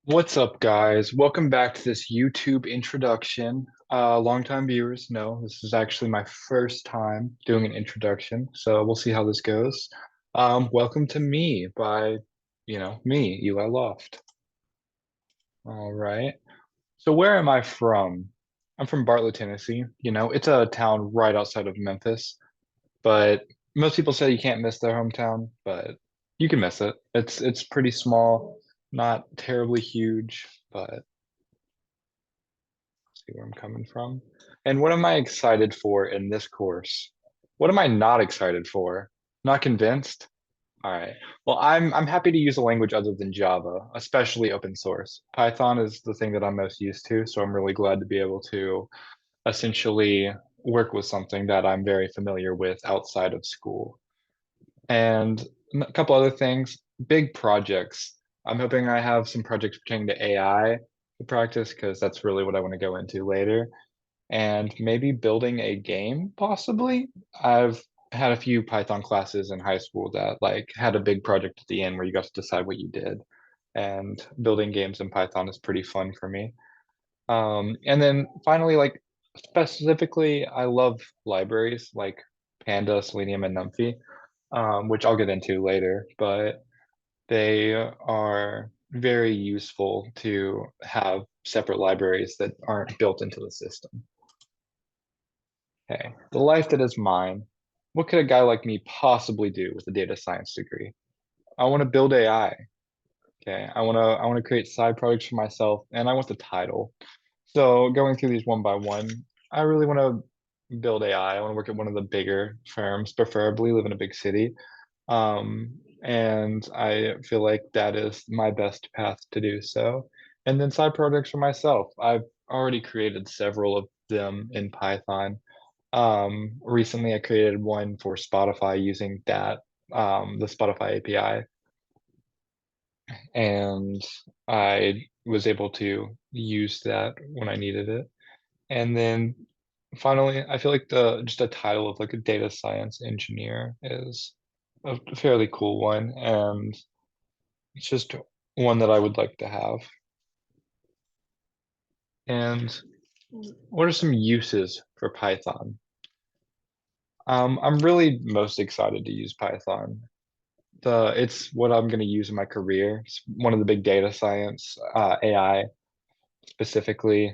What's up, guys? Welcome back to this YouTube introduction. Longtime viewers know this is actually my first time doing an introduction, so we'll see how this goes. Welcome to me by, me, Eli Loft. All right. So where am I from? I'm from Bartlett, Tennessee. It's a town right outside of Memphis, but most people say you can't miss their hometown, but you can miss it. It's pretty small, not terribly huge, but see where I'm coming from. And what am I excited for in this course? What am I not excited for? Not convinced? All right. Well, I'm happy to use a language other than Java, especially open source. Python is the thing that I'm most used to, so I'm really glad to be able to essentially work with something that I'm very familiar with outside of school. And a couple other things, big projects. I'm hoping I have some projects pertaining to AI to practice because that's really what I want to go into later and maybe building a game possibly. I've had a few Python classes in high school that like had a big project at the end where you got to decide what you did. And building games in Python is pretty fun for me. And then finally, like specifically, I love libraries like Panda, Selenium, and NumPy, which I'll get into later, but they are very useful to have separate libraries that aren't built into the system. Okay, the life that is mine. What could a guy like me possibly do with a data science degree? I want to build AI. Okay, I want to create side projects for myself, and I want the title. So going through these one by one, I really want to build AI. I want to work at one of the bigger firms, preferably live in a big city. And I feel like that is my best path to do so. And then side projects for myself. I've already created several of them in Python. Recently I created one for Spotify using the Spotify API, and I was able to use that when I needed it. And then finally, I feel like the just a title of like a data science engineer is a fairly cool one, and it's just one that I would like to have. And what are some uses for Python? I'm really most excited to use Python. It's what I'm going to use in my career. It's one of the big data science, AI specifically,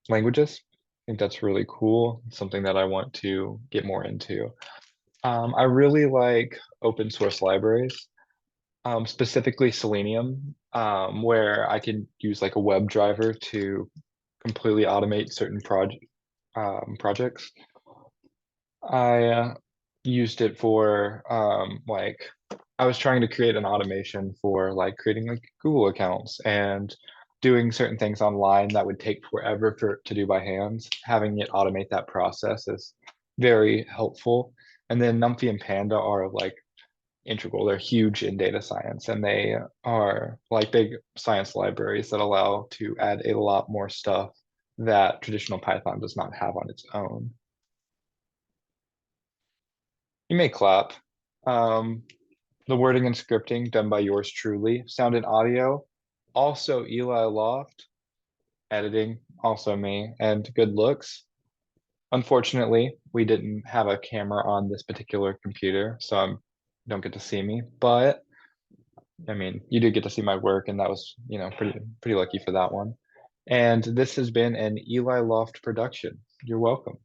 languages. I think that's really cool. It's something that I want to get more into. I really like open source libraries, specifically Selenium, where I can use like a web driver to completely automate certain projects. I used it for like I was trying to create an automation for like creating like Google accounts and doing certain things online that would take forever to do by hands. Having it automate that process is very helpful. And then NumPy and Panda are like integral. They're huge in data science and they are like big science libraries that allow to add a lot more stuff that traditional Python does not have on its own. You may clap. Um, the wording and scripting done by yours truly. Sound and audio, also Eli Loft. Editing, also me. And good looks. Unfortunately, we didn't have a camera on this particular computer, so I don't get to see me. But I mean, you did get to see my work, and that was, pretty lucky for that one. And this has been an Eli Loft production. You're welcome.